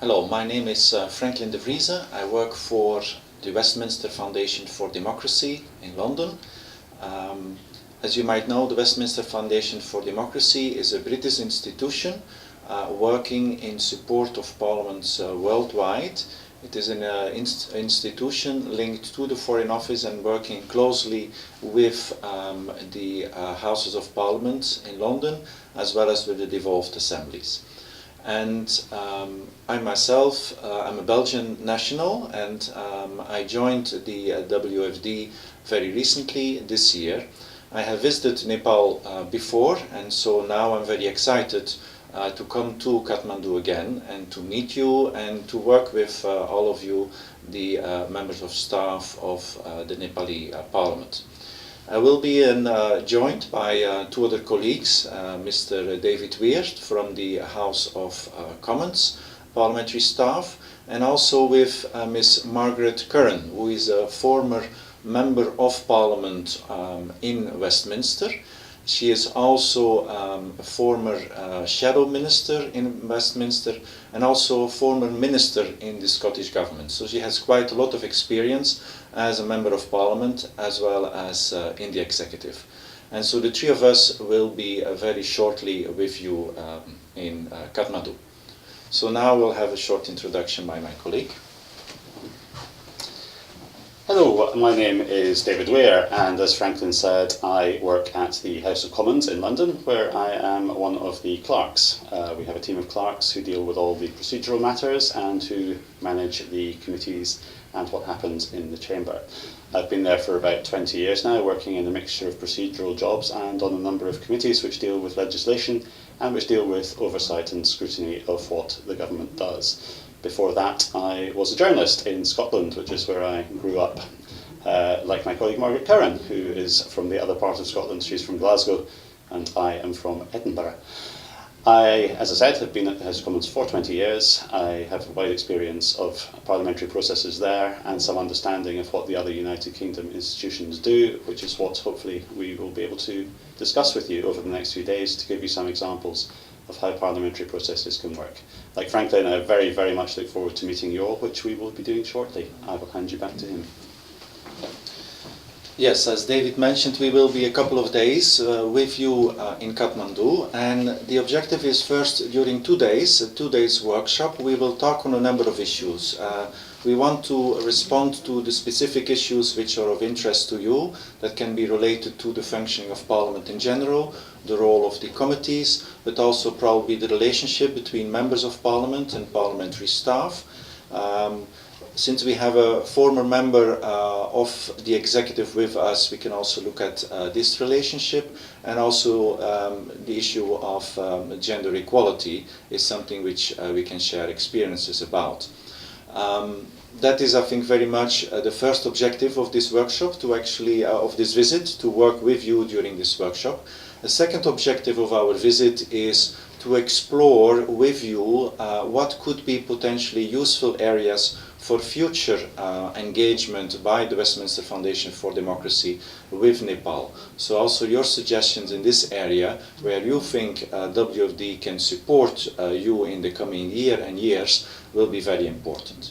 Hello, my name is Franklin De Vrieze. I work for the Westminster Foundation for Democracy in London. As you might know, the Westminster Foundation for Democracy is a British institution working in support of parliaments worldwide. It is an institution linked to the Foreign Office and working closely with the Houses of Parliament in London, as well as with the devolved assemblies. And I myself, I'm a Belgian national, and I joined the WFD very recently this year. I have visited Nepal before, and so now I'm very excited to come to Kathmandu again and to meet you and to work with all of you, the members of staff of the Nepali Parliament. I will be joined by two other colleagues, Mr. David Weir from the House of Commons parliamentary staff, and also with Ms. Margaret Curran, who is a former Member of Parliament in Westminster. She is also a former Shadow Minister in Westminster and also a former Minister in the Scottish Government. So she has quite a lot of experience as a Member of Parliament as well as in the Executive. And so the three of us will be very shortly with you in Kathmandu. So now we'll have a short introduction by my colleague. Hello, my name is David Weir, and as Franklin said, I work at the House of Commons in London, where I am one of the clerks. We have a team of clerks who deal with all the procedural matters and who manage the committees and what happens in the chamber. I've been there for about 20 years now, working in a mixture of procedural jobs and on a number of committees which deal with legislation and which deal with oversight and scrutiny of what the government does. Before that, I was a journalist in Scotland, which is where I grew up, like my colleague Margaret Curran, who is from the other part of Scotland. She's from Glasgow, and I am from Edinburgh. I, as I said, have been at the House of Commons for 20 years. I have a wide experience of parliamentary processes there and some understanding of what the other United Kingdom institutions do, which is what hopefully we will be able to discuss with you over the next few days to give you some examples of how parliamentary processes can work. Like Franklin, I very, very much look forward to meeting you all, which we will be doing shortly. I will hand you back to him. Yes, as David mentioned, we will be a couple of days with you in Kathmandu, and the objective is first, during 2 days, a 2 days workshop, we will talk on a number of issues. We want to respond to the specific issues which are of interest to you, that can be related to the functioning of Parliament in general, the role of the committees, but also probably the relationship between members of Parliament and parliamentary staff. Since we have a former member of the Executive with us, we can also look at this relationship, and also the issue of gender equality is something which we can share experiences about. That is, I think, very much the first objective of this workshop, to actually, of this visit, to work with you during this workshop. The second objective of our visit is to explore with you what could be potentially useful areas for future engagement by the Westminster Foundation for Democracy with Nepal. So also your suggestions in this area where you think WFD can support you in the coming year and years will be very important.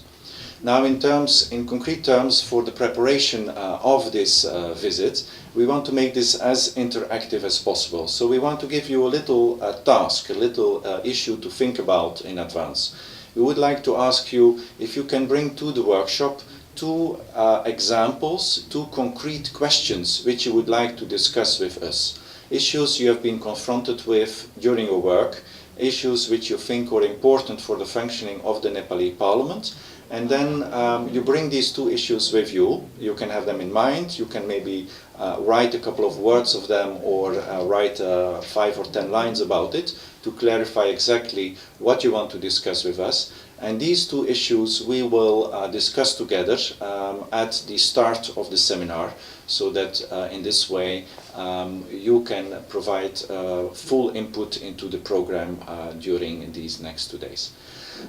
Now in concrete terms, for the preparation of this visit, we want to make this as interactive as possible. So we want to give you a little task, a little issue to think about in advance. We would like to ask you if you can bring to the workshop two examples, two concrete questions which you would like to discuss with us. Issues you have been confronted with during your work, issues which you think are important for the functioning of the Nepali Parliament, and then you bring these two issues with you. You can have them in mind, you can maybe write a couple of words of them, or write 5 or 10 lines about it to clarify exactly what you want to discuss with us. And these two issues we will discuss together at the start of the seminar, so that in this way you can provide full input into the program during these next 2 days.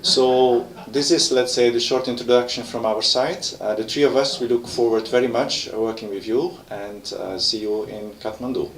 So this is, let's say, the short introduction from our side. The three of us, we look forward very much working with you, and see you in Kathmandu.